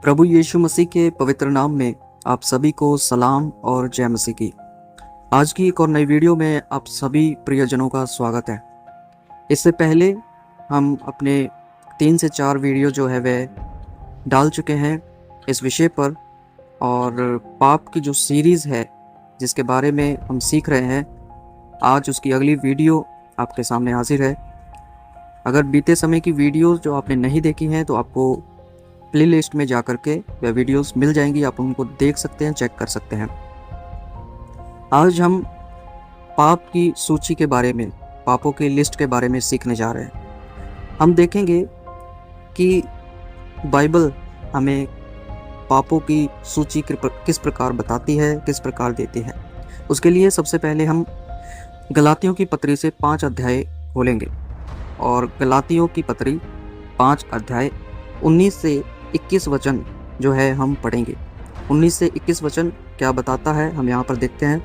प्रभु यीशु मसीह के पवित्र नाम में आप सभी को सलाम और जय मसीह की। आज की एक और नई वीडियो में आप सभी प्रियजनों का स्वागत है। इससे पहले हम अपने 3 से 4 वीडियो जो है वह डाल चुके हैं इस विषय पर, और पाप की जो सीरीज़ है जिसके बारे में हम सीख रहे हैं, आज उसकी अगली वीडियो आपके सामने हाजिर है। अगर बीते समय की वीडियो जो आपने नहीं देखी हैं तो आपको प्ले लिस्ट में जा कर के वह वीडियोस मिल जाएंगी, आप उनको देख सकते हैं, चेक कर सकते हैं। आज हम पाप की सूची के बारे में, पापों की लिस्ट के बारे में सीखने जा रहे हैं। हम देखेंगे कि बाइबल हमें पापों की सूची किस प्रकार बताती है, किस प्रकार देती है। उसके लिए सबसे पहले हम गलातियों की पत्री से 5 अध्याय खोलेंगे, और गलातियों की पत्री 5 अध्याय 19 से 21 वचन जो है हम पढ़ेंगे। 19 से 21 वचन क्या बताता है हम यहाँ पर देखते हैं।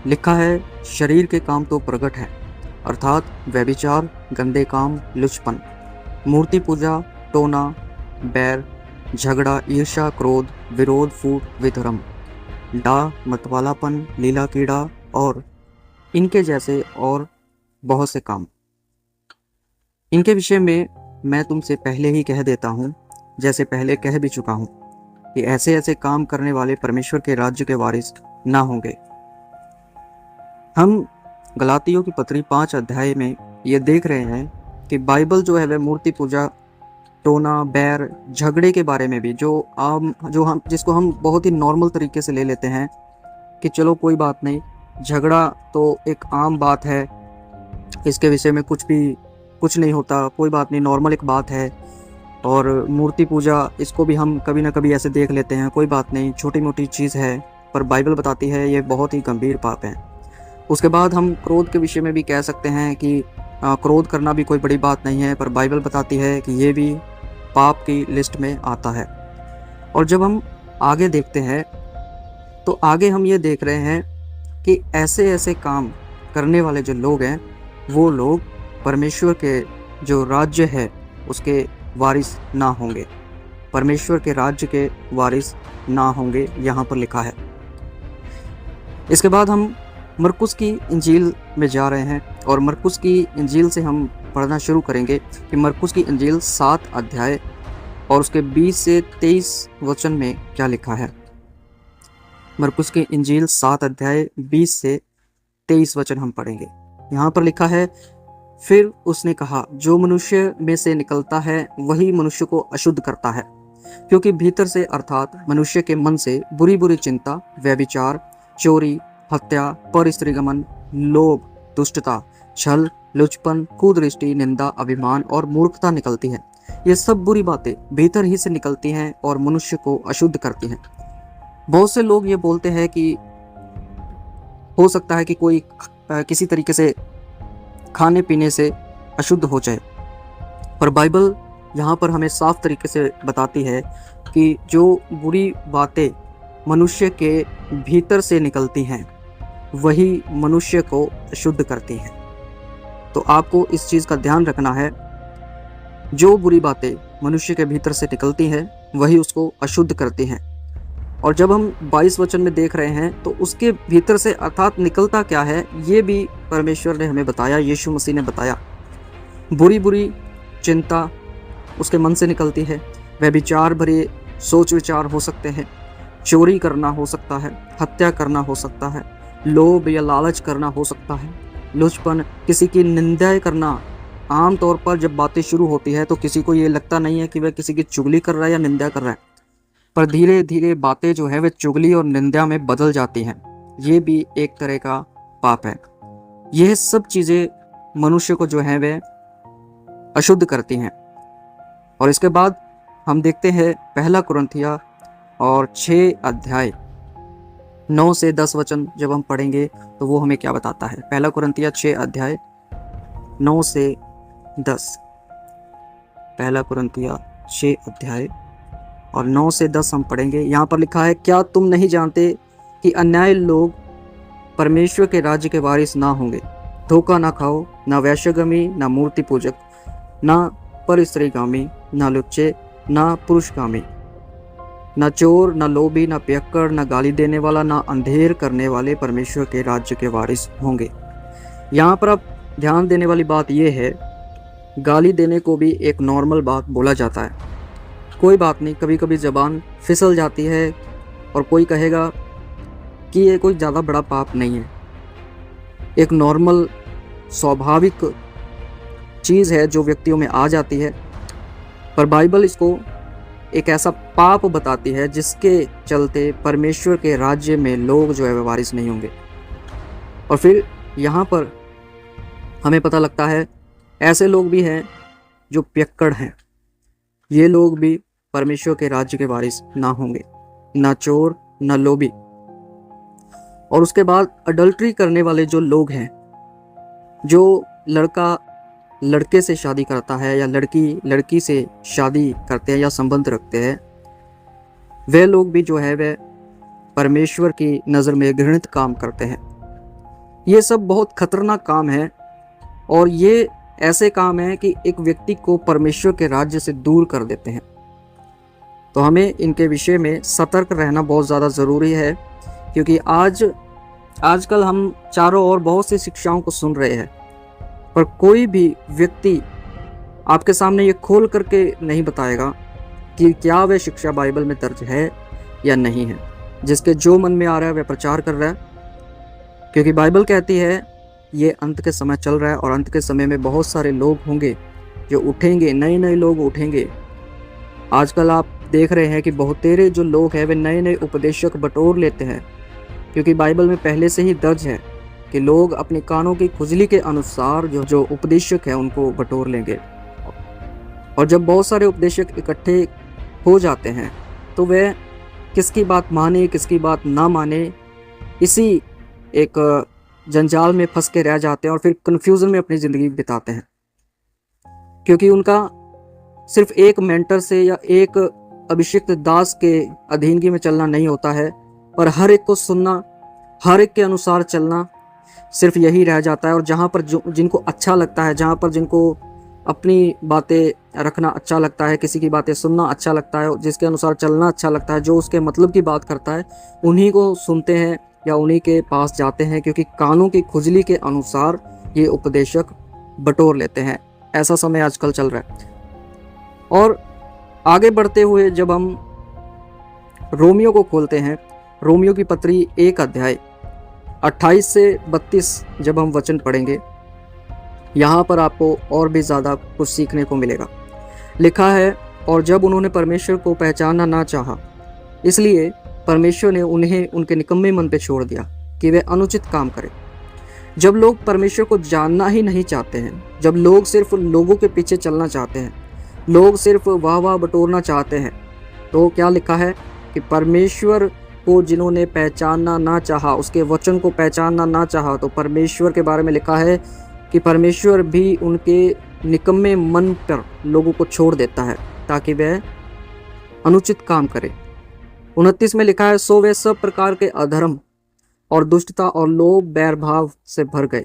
लिखा है, शरीर के काम तो प्रकट है, अर्थात व्यभिचार, गंदे काम, लुचपन, मूर्ति पूजा, टोना, बैर, झगड़ा, ईर्ष्या, क्रोध, विरोध, फूट, विधर्म, डा, मतवालापन, लीला कीड़ा और इनके जैसे और बहुत से काम। इनके विषय में मैं तुमसे पहले ही कह देता हूँ, जैसे पहले कह भी चुका हूँ, कि ऐसे ऐसे काम करने वाले परमेश्वर के राज्य के वारिस ना होंगे। हम गलातियों की पत्री 5 अध्याय में ये देख रहे हैं कि बाइबल जो है वह मूर्ति पूजा, टोना, बैर, झगड़े के बारे में भी, जिसको हम बहुत ही नॉर्मल तरीके से ले लेते हैं कि चलो कोई बात नहीं, झगड़ा तो एक आम बात है, इसके विषय में कुछ नहीं होता, कोई बात नहीं, नॉर्मल एक बात है। और मूर्ति पूजा, इसको भी हम कभी ना कभी ऐसे देख लेते हैं, कोई बात नहीं, छोटी मोटी चीज़ है। पर बाइबल बताती है ये बहुत ही गंभीर पाप है। उसके बाद हम क्रोध के विषय में भी कह सकते हैं कि क्रोध करना भी कोई बड़ी बात नहीं है, पर बाइबल बताती है कि ये भी पाप की लिस्ट में आता है। और जब हम आगे देखते हैं तो आगे हम ये देख रहे हैं कि ऐसे ऐसे काम करने वाले जो लोग हैं, वो लोग परमेश्वर के जो राज्य है उसके वारिस ना होंगे, परमेश्वर के राज्य के वारिस ना होंगे, यहाँ पर लिखा है। इसके बाद हम मरकुस की इंजील में जा रहे हैं, और मरकुस की इंजील से हम पढ़ना शुरू करेंगे कि मरकुस की इंजील 7 अध्याय और उसके 20 से 23 वचन में क्या लिखा है। मरकुस की इंजील 7 अध्याय 20 से 23 वचन हम पढ़ेंगे। यहाँ पर लिखा है, फिर उसने कहा, जो मनुष्य में से निकलता है वही मनुष्य को अशुद्ध करता है, क्योंकि भीतर से अर्थात मनुष्य के मन से बुरी बुरी चिंता, व्यभिचार, चोरी, हत्या, परस्त्रीगमन, लोभ, दुष्टता, छल, लुचपन, कुदृष्टि, निंदा, अभिमान और मूर्खता निकलती है। ये सब बुरी बातें भीतर ही से निकलती हैं और मनुष्य को अशुद्ध करती हैं। बहुत से लोग ये बोलते हैं कि हो सकता है कि कोई किसी तरीके से खाने पीने से अशुद्ध हो जाए, पर बाइबल यहाँ पर हमें साफ तरीके से बताती है कि जो बुरी बातें मनुष्य के भीतर से निकलती हैं वही मनुष्य को अशुद्ध करती हैं। तो आपको इस चीज़ का ध्यान रखना है, जो बुरी बातें मनुष्य के भीतर से निकलती हैं वही उसको अशुद्ध करती हैं। और जब हम 22 वचन में देख रहे हैं तो उसके भीतर से अर्थात निकलता क्या है, ये भी परमेश्वर ने हमें बताया, यीशु मसीह ने बताया। बुरी बुरी चिंता उसके मन से निकलती है, व्यभिचार भरे सोच विचार हो सकते हैं, चोरी करना हो सकता है, हत्या करना हो सकता है, लोभ या लालच करना हो सकता है, लुचपन, किसी की निंदा करना। आम तौर पर जब बातें शुरू होती है तो किसी को ये लगता नहीं है कि वह किसी की चुगली कर रहा है या निंदा कर रहा है, पर धीरे धीरे बातें जो है वे चुगली और निंदा में बदल जाती हैं। ये भी एक तरह का पाप है। यह सब चीज़ें मनुष्य को जो है वे अशुद्ध करती हैं। और इसके बाद हम देखते हैं पहला कुरिन्थिया और 6 अध्याय 9 से 10 वचन जब हम पढ़ेंगे तो वो हमें क्या बताता है। पहला कुरिन्थिया 6 अध्याय 9 से 10। पहला कुरिन्थिया 6 अध्याय और 9 से 10 हम पढ़ेंगे। यहाँ पर लिखा है, क्या तुम नहीं जानते कि अन्यायी लोग परमेश्वर के राज्य के वारिस ना होंगे। धोखा ना खाओ, ना वैश्यगामी, ना मूर्ति पूजक, ना परस्त्रीगामी, ना लुच्चे, ना पुरुषगामी, न चोर, न लोभी, न पियक्कड़, न गाली देने वाला, न अंधेर करने वाले परमेश्वर के राज्य के वारिस होंगे। यहाँ पर अब ध्यान देने वाली बात यह है, गाली देने को भी एक नॉर्मल बात बोला जाता है। कोई बात नहीं, कभी कभी ज़बान फिसल जाती है और कोई कहेगा कि ये कोई ज़्यादा बड़ा पाप नहीं है, एक नॉर्मल स्वाभाविक चीज़ है जो व्यक्तियों में आ जाती है। पर बाइबल इसको एक ऐसा पाप बताती है जिसके चलते परमेश्वर के राज्य में लोग जो है वह वारिस नहीं होंगे। और फिर यहाँ पर हमें पता लगता है ऐसे लोग भी हैं जो पियक्कड़ हैं, ये लोग भी परमेश्वर के राज्य के वारिस ना होंगे, ना चोर, ना लोभी। और उसके बाद अडल्ट्री करने वाले जो लोग हैं, जो लड़का लड़के से शादी करता है या लड़की लड़की से शादी करते हैं या संबंध रखते हैं, वे लोग भी जो है वे परमेश्वर की नज़र में घृणित काम करते हैं। ये सब बहुत खतरनाक काम है और ये ऐसे काम हैं कि एक व्यक्ति को परमेश्वर के राज्य से दूर कर देते हैं। तो हमें इनके विषय में सतर्क रहना बहुत ज़्यादा ज़रूरी है, क्योंकि आजकल हम चारों ओर बहुत सी शिक्षाओं को सुन रहे हैं, पर कोई भी व्यक्ति आपके सामने ये खोल करके नहीं बताएगा कि क्या वह शिक्षा बाइबल में दर्ज है या नहीं है। जिसके जो मन में आ रहा है वह प्रचार कर रहा है, क्योंकि बाइबल कहती है ये अंत के समय चल रहा है और अंत के समय में बहुत सारे लोग होंगे जो उठेंगे, नए नए लोग उठेंगे। आजकल आप देख रहे हैं कि बहुतेरे जो लोग हैं वे नए नए उपदेशक बटोर लेते हैं, क्योंकि बाइबल में पहले से ही दर्ज है कि लोग अपने कानों की खुजली के अनुसार जो उपदेशक हैं उनको बटोर लेंगे। और जब बहुत सारे उपदेशक इकट्ठे हो जाते हैं तो वे किसकी बात माने किसकी बात ना माने, इसी एक जंजाल में फंस के रह जाते हैं और फिर कन्फ्यूज़न में अपनी ज़िंदगी बिताते हैं, क्योंकि उनका सिर्फ एक मेंटर से या एक अभिषिक्त दास के अधीनगी में चलना नहीं होता है, पर हर एक को सुनना, हर एक के अनुसार चलना, सिर्फ यही रह जाता है। और जहाँ पर जिनको अच्छा लगता है, जहाँ पर जिनको अपनी बातें रखना अच्छा लगता है, किसी की बातें सुनना अच्छा लगता है, जिसके अनुसार चलना अच्छा लगता है, जो उसके मतलब की बात करता है, उन्हीं को सुनते हैं या उन्हीं के पास जाते हैं, क्योंकि कानों की खुजली के अनुसार ये उपदेशक बटोर लेते हैं। ऐसा समय आजकल चल रहा है। और आगे बढ़ते हुए जब हम रोमियो को खोलते हैं, रोमियो की पत्री 1 अध्याय 28 से 32 जब हम वचन पढ़ेंगे, यहाँ पर आपको और भी ज़्यादा कुछ सीखने को मिलेगा। लिखा है, और जब उन्होंने परमेश्वर को पहचानना ना चाहा, इसलिए परमेश्वर ने उन्हें उनके निकम्मे मन पे छोड़ दिया कि वे अनुचित काम करें। जब लोग परमेश्वर को जानना ही नहीं चाहते हैं, जब लोग सिर्फ लोगों के पीछे चलना चाहते हैं, लोग सिर्फ वाह वाह बटोरना चाहते हैं, तो क्या लिखा है कि परमेश्वर को जिन्होंने पहचानना ना चाहा, उसके वचन को पहचानना ना चाहा, तो परमेश्वर के बारे में लिखा है कि परमेश्वर भी उनके निकम्मे मन पर लोगों को छोड़ देता है ताकि वह अनुचित काम करे। 29 में लिखा है, सो वे सब प्रकार के अधर्म और दुष्टता और लोभ बैर भाव से भर गए।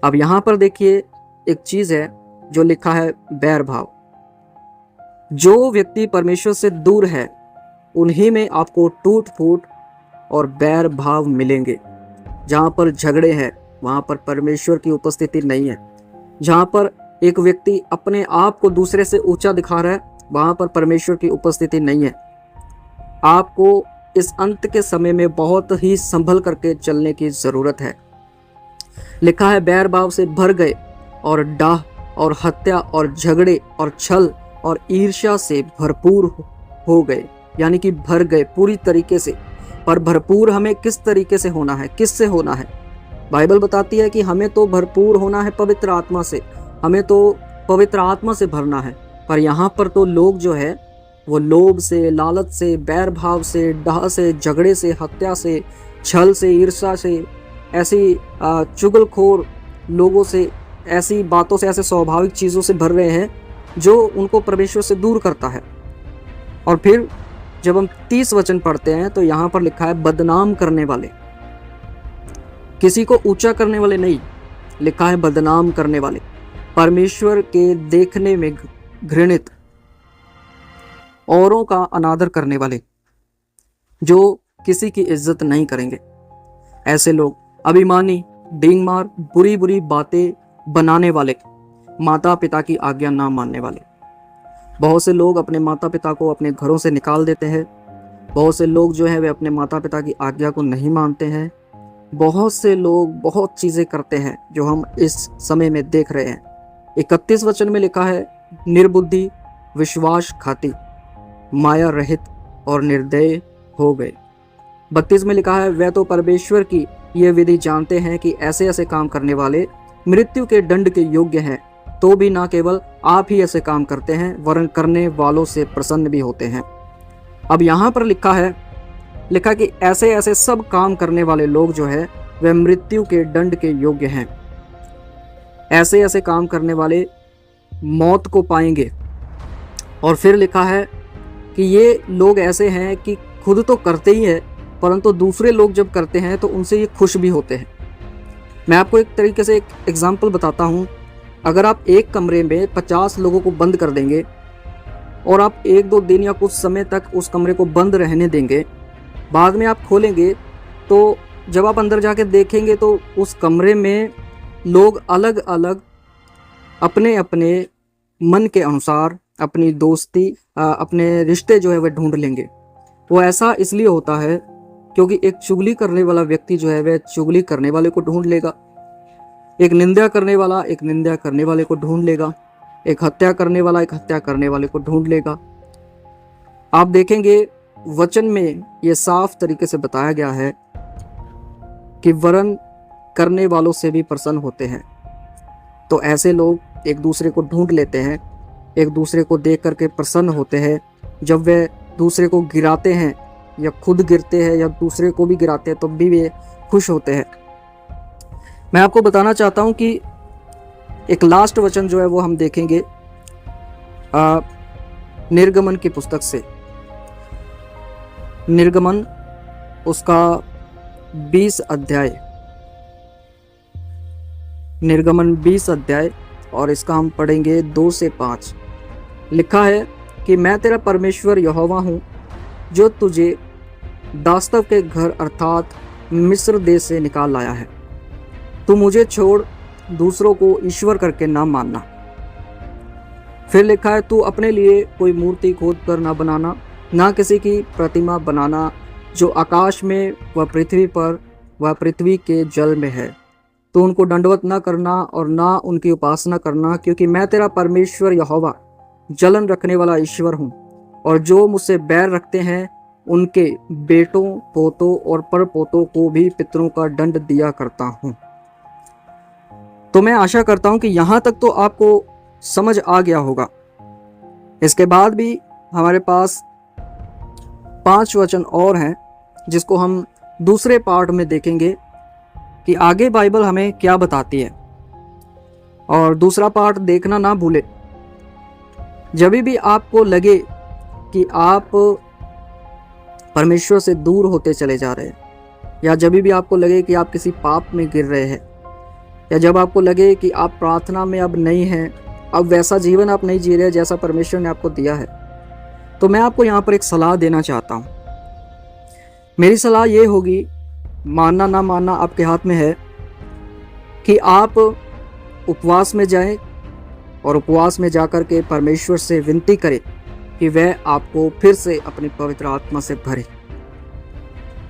अब यहाँ पर देखिए एक चीज है जो लिखा है, बैर भाव। जो व्यक्ति परमेश्वर से दूर है उन्हीं में आपको टूट फूट और बैर भाव मिलेंगे। जहाँ पर झगड़े हैं वहाँ पर परमेश्वर की उपस्थिति नहीं है। जहाँ पर एक व्यक्ति अपने आप को दूसरे से ऊंचा दिखा रहा है वहाँ पर परमेश्वर की उपस्थिति नहीं है। आपको इस अंत के समय में बहुत ही संभल करके चलने की ज़रूरत है। लिखा है, बैर भाव से भर गए और डाह और हत्या और झगड़े और छल और ईर्ष्या से भरपूर हो गए, यानी कि भर गए पूरी तरीके से। पर भरपूर हमें किस तरीके से होना है, किससे होना है? बाइबल बताती है कि हमें तो भरपूर होना है पवित्र आत्मा से, हमें तो पवित्र आत्मा से भरना है। पर यहाँ पर तो लोग जो है वो लोभ से, लालच से, बैर भाव से, डाह से, झगड़े से, हत्या से, छल से, ईर्ष्या से, ऐसी चुगलखोर लोगों से, ऐसी बातों से, ऐसे स्वाभाविक चीज़ों से भर रहे हैं जो उनको परमेश्वर से दूर करता है। और फिर जब हम 30 वचन पढ़ते हैं तो यहाँ पर लिखा है, बदनाम करने वाले। किसी को ऊंचा करने वाले नहीं, लिखा है बदनाम करने वाले, परमेश्वर के देखने में घृणित औरों का अनादर करने वाले, जो किसी की इज्जत नहीं करेंगे, ऐसे लोग, अभिमानी, डींगमार, बुरी बुरी बातें बनाने वाले, माता पिता की आज्ञा ना मानने वाले। बहुत से लोग अपने माता पिता को अपने घरों से निकाल देते हैं। बहुत से लोग जो है वे अपने माता पिता की आज्ञा को नहीं मानते हैं। बहुत से लोग बहुत चीज़ें करते हैं जो हम इस समय में देख रहे हैं। 31 वचन में लिखा है, निर्बुद्धि, विश्वासघाती, माया रहित और निर्दय हो गए। 32 में लिखा है, वे तो परमेश्वर की ये विधि जानते हैं कि ऐसे ऐसे काम करने वाले मृत्यु के दंड के योग्य हैं, तो भी ना केवल आप ही ऐसे काम करते हैं वरन करने वालों से प्रसन्न भी होते हैं। अब यहाँ पर लिखा कि ऐसे ऐसे सब काम करने वाले लोग जो है वे मृत्यु के दंड के योग्य हैं। ऐसे ऐसे काम करने वाले मौत को पाएंगे। और फिर लिखा है कि ये लोग ऐसे हैं कि खुद तो करते ही है, परंतु दूसरे लोग जब करते हैं तो उनसे ये खुश भी होते हैं। मैं आपको एक तरीके से एक एग्जाम्पल बताता हूँ। अगर आप एक कमरे में 50 लोगों को बंद कर देंगे और आप 1-2 दिन या कुछ समय तक उस कमरे को बंद रहने देंगे, बाद में आप खोलेंगे तो जब आप अंदर जाके देखेंगे तो उस कमरे में लोग अलग अलग अपने अपने मन के अनुसार अपनी दोस्ती, अपने रिश्ते जो है वह ढूंढ लेंगे। वो ऐसा इसलिए होता है क्योंकि एक चुगली करने वाला व्यक्ति जो है वह चुगली करने वाले को ढूंढ लेगा, एक निंदा करने वाला एक निंदा करने वाले को ढूंढ लेगा, एक हत्या करने वाला एक हत्या करने वाले को ढूंढ लेगा। आप देखेंगे वचन में यह साफ तरीके से बताया गया है कि वरन करने वालों से भी प्रसन्न होते हैं। तो ऐसे लोग एक दूसरे को ढूंढ लेते हैं, एक दूसरे को देख करके प्रसन्न होते हैं। जब वे दूसरे को गिराते हैं या खुद गिरते हैं या दूसरे को भी गिराते हैं तब भी वे खुश होते हैं। मैं आपको बताना चाहता हूं कि एक लास्ट वचन जो है वो हम देखेंगे निर्गमन की पुस्तक से। निर्गमन उसका 20 अध्याय, निर्गमन 20 अध्याय और इसका हम पढ़ेंगे 2 से 5। लिखा है कि मैं तेरा परमेश्वर यहोवा हूँ जो तुझे दास्तव के घर अर्थात मिस्र देश से निकाल लाया है। तू मुझे छोड़ दूसरों को ईश्वर करके ना मानना। फिर लिखा है, तू अपने लिए कोई मूर्ति खोद कर ना बनाना, ना किसी की प्रतिमा बनाना जो आकाश में व पृथ्वी पर व पृथ्वी के जल में है। तो उनको दंडवत ना करना और ना उनकी उपासना करना, क्योंकि मैं तेरा परमेश्वर यहोवा जलन रखने वाला ईश्वर हूँ, और जो मुझसे बैर रखते हैं उनके बेटों, पोतों और परपोतों को भी पितरों का दंड दिया करता हूँ। तो मैं आशा करता हूँ कि यहाँ तक तो आपको समझ आ गया होगा। इसके बाद भी हमारे पास 5 वचन और हैं जिसको हम दूसरे पार्ट में देखेंगे कि आगे बाइबल हमें क्या बताती है। और दूसरा पार्ट देखना ना भूले। जब भी आपको लगे कि आप परमेश्वर से दूर होते चले जा रहे हैं, या जब भी आपको लगे कि आप किसी पाप में गिर रहे हैं, या जब आपको लगे कि आप प्रार्थना में अब नहीं हैं, अब वैसा जीवन आप नहीं जी रहे जैसा परमेश्वर ने आपको दिया है, तो मैं आपको यहाँ पर एक सलाह देना चाहता हूँ। मेरी सलाह ये होगी, मानना ना मानना आपके हाथ में है, कि आप उपवास में जाएं और उपवास में जाकर के परमेश्वर से विनती करें कि वह आपको फिर से अपनी पवित्र आत्मा से भरे,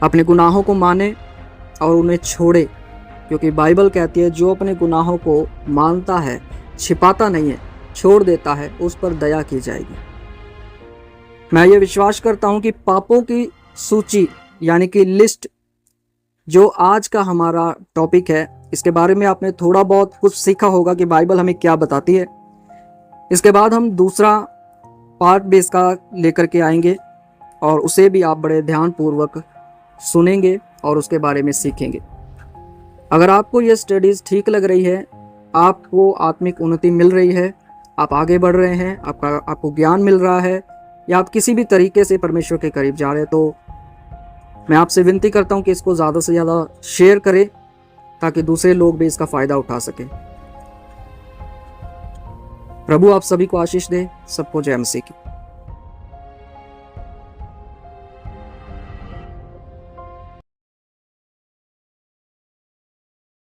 अपने गुनाहों को माने और उन्हें छोड़े। क्योंकि बाइबल कहती है जो अपने गुनाहों को मानता है, छिपाता नहीं है, छोड़ देता है, उस पर दया की जाएगी। मैं ये विश्वास करता हूँ कि पापों की सूची यानी कि लिस्ट, जो आज का हमारा टॉपिक है, इसके बारे में आपने थोड़ा बहुत कुछ सीखा होगा कि बाइबल हमें क्या बताती है। इसके बाद हम दूसरा पार्ट भी इसका लेकर के आएंगे और उसे भी आप बड़े ध्यानपूर्वक सुनेंगे और उसके बारे में सीखेंगे। अगर आपको ये स्टडीज़ ठीक लग रही है, आपको आत्मिक उन्नति मिल रही है, आप आगे बढ़ रहे हैं, आपको ज्ञान मिल रहा है, या आप किसी भी तरीके से परमेश्वर के करीब जा रहे हैं, तो मैं आपसे विनती करता हूँ कि इसको ज़्यादा से ज़्यादा शेयर करें ताकि दूसरे लोग भी इसका फ़ायदा उठा सकें। प्रभु आप सभी को आशीष दे। सबको जय मसीह की।